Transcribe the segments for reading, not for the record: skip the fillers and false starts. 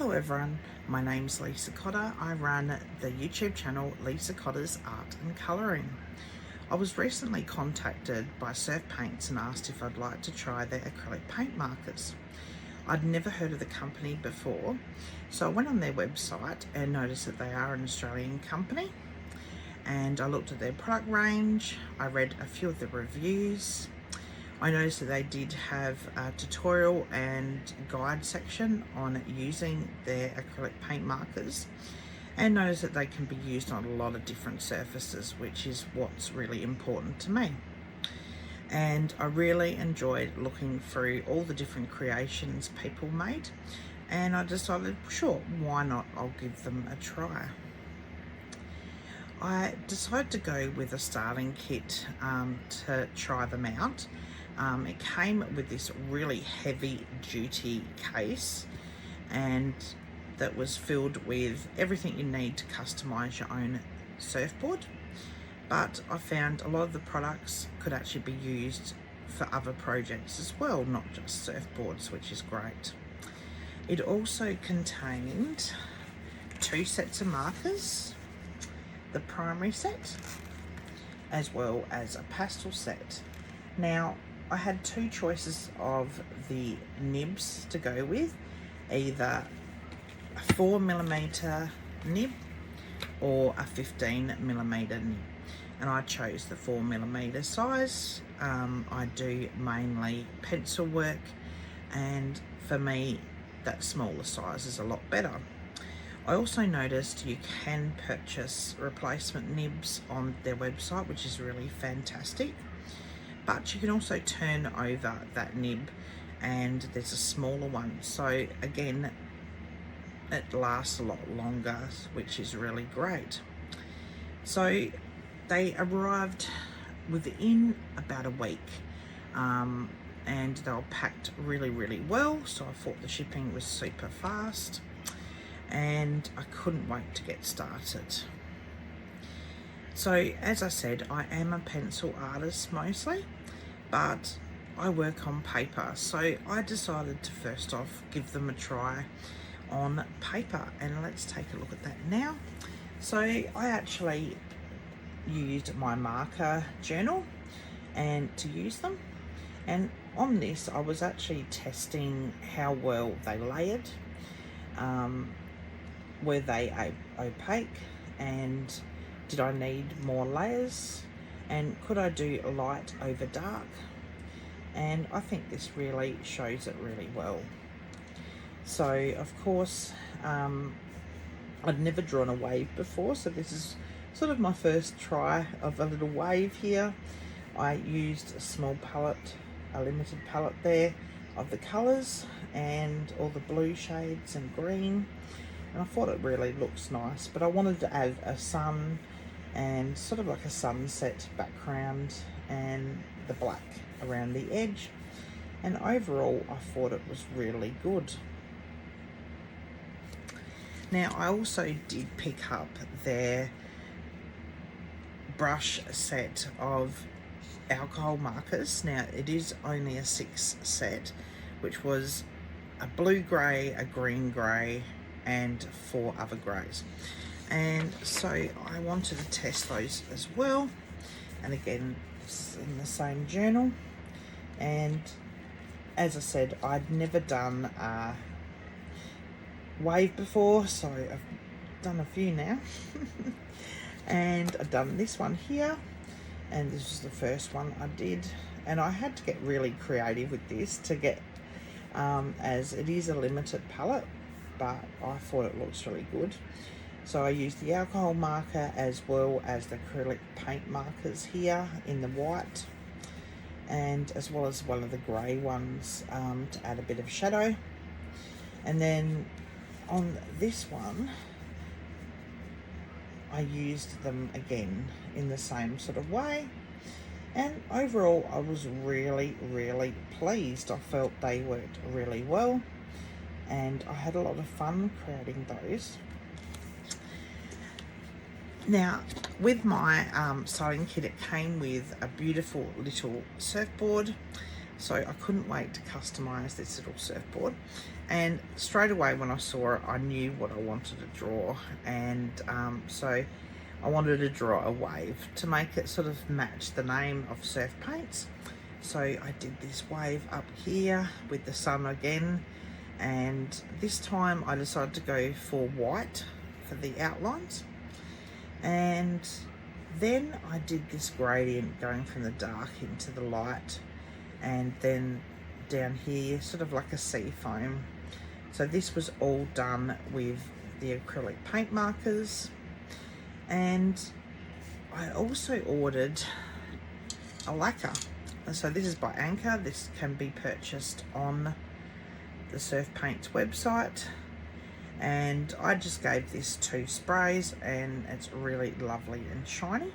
Hello everyone, my name's Lisa Cotter. I run the YouTube channel Lisa Cotter's Art and Colouring. I was recently contacted by Surfpaints and asked if I'd like to try their acrylic paint markers. I'd never heard of the company before, so I went on their website and noticed that they are an Australian company, and I looked at their product range. I read a few of the reviews. I noticed that they did have a tutorial and guide section on using their acrylic paint markers, and noticed that they can be used on a lot of different surfaces, which is what's really important to me. And I really enjoyed looking through all the different creations people made, and I decided, sure, why not? I'll give them a try. I decided to go with a starting kit to try them out. It came with this really heavy duty case, and that was filled with everything you need to customize your own surfboard. But I found a lot of the products could actually be used for other projects as well, not just surfboards, which is great. It also contained 2 sets of markers, the primary set, as well as a pastel set. Now, I had 2 choices of the nibs to go with, either a 4mm nib or a 15mm nib, and I chose the 4mm size. I do mainly pencil work, and for me that smaller size is a lot better. I also noticed you can purchase replacement nibs on their website, which is really fantastic. But you can also turn over that nib, and there's a smaller one. So again, it lasts a lot longer, which is really great. So they arrived within about a week, and they were packed really well. So I thought the shipping was super fast, and I couldn't wait to get started. So as I said, I am a pencil artist mostly, but I work on paper. So I decided to first off give them a try on paper, and let's take a look at that now. So I actually used my marker journal and to use them, and on this I was actually testing how well they layered. Were they opaque, and did I need more layers, and could I do light over dark? And I think this really shows it really well. So of course, I'd never drawn a wave before, so this is sort of my first try of a little wave here. I used a small palette, a limited palette there of the colours and all the blue shades and green, and I thought it really looks nice, but I wanted to add a sun and sort of like a sunset background and the black around the edge, and overall I thought it was really good. Now I also did pick up their brush set of alcohol markers. Now it is only a 6 set, which was a blue grey, a green grey, and 4 other greys, and so I wanted to test those as well. And again, it's in the same journal, and as I said, I'd never done a wave before, so I've done a few now. And I've done this one here, and this is the first one I did, and I had to get really creative with this to get as it is a limited palette, but I thought it looks really good. So I used the alcohol marker as well as the acrylic paint markers here in the white, and as well as one of the grey ones to add a bit of shadow. And then on this one I used them again in the same sort of way, and overall I was really pleased. I felt they worked really well, and I had a lot of fun creating those. Now with my starting kit, it came with a beautiful little surfboard, So I couldn't wait to customize this little surfboard. And straight away when I saw it, I knew what I wanted to draw. And so I wanted to draw a wave to make it sort of match the name of Surfpaints. So I did this wave up here with the sun again. And this time I decided to go for white for the outlines. And then I did this gradient going from the dark into the light, and then down here sort of like a sea foam. So this was all done with the acrylic paint markers. And I also ordered a lacquer. So this is by Anchor. This can be purchased on the Surfpaints website. And I just gave this 2 sprays, and it's really lovely and shiny.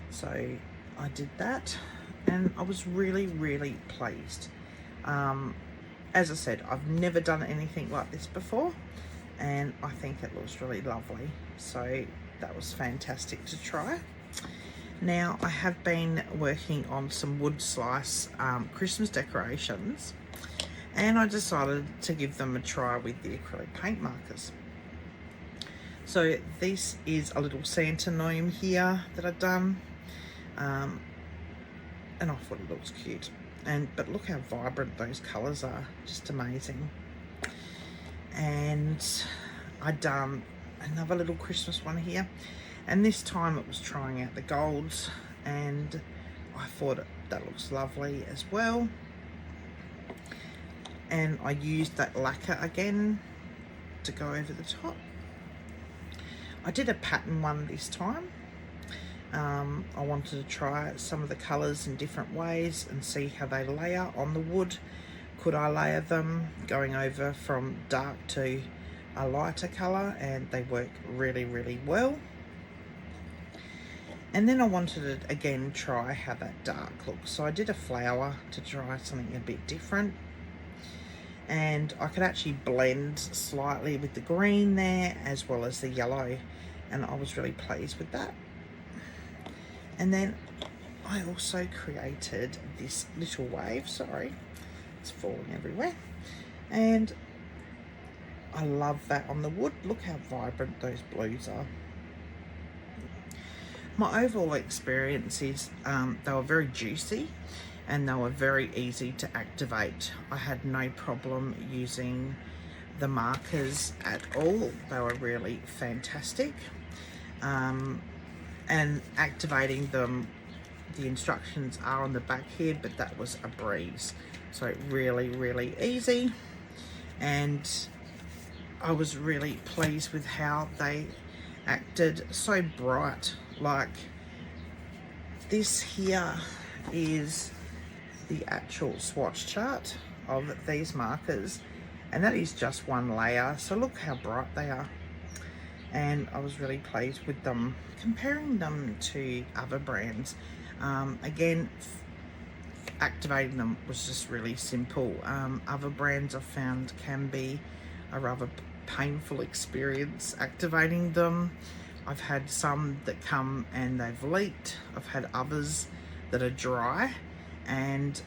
So I did that, and I was really pleased. As I said, I've never done anything like this before, and I think it looks really lovely. So that was fantastic to try. Now I have been working on some wood slice Christmas decorations, and I decided to give them a try with the acrylic paint markers. So this is a little Santa gnome here that I've done, and I thought it looks cute. But look how vibrant those colours are, just amazing. And I've done another little Christmas one here, and this time it was trying out the golds, and I thought that looks lovely as well. And I used that lacquer again to go over the top. I did a pattern one this time. I wanted to try some of the colours in different ways and see how they layer on the wood. Could I layer them going over from dark to a lighter colour? And they work really well. And then I wanted to again try how that dark looks. So I did a flower to try something a bit different. And I could actually blend slightly with the green there as well as the yellow, and I was really pleased with that. And then I also created this little wave, sorry, it's falling everywhere, and I love that on the wood. Look how vibrant those blues are. My overall experience is they were very juicy, and they were very easy to activate. I had no problem using the markers at all. They were really fantastic. And activating them, the instructions are on the back here, but that was a breeze. So really easy. And I was really pleased with how they acted. So bright. Like this here is the actual swatch chart of these markers, and that is just one layer. So look how bright they are, and I was really pleased with them. Comparing them to other brands, again, activating them was just really simple. Other brands I've found can be a rather painful experience activating them. I've had some that come and they've leaked. I've had others that are dry, and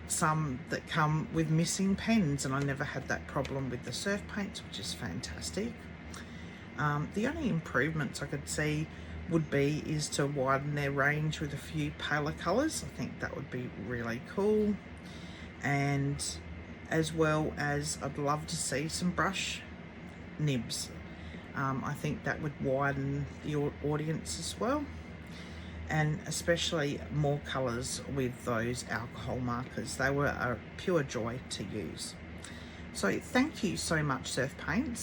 some that come with missing pens, and I never had that problem with the Surfpaints, which is fantastic. The only improvements I could see would be is to widen their range with a few paler colours. I think that would be really cool. And as well as I'd love to see some brush nibs. I think that would widen the audience as well, and especially more colours with those alcohol markers. They were a pure joy to use. So thank you so much, Surfpaints.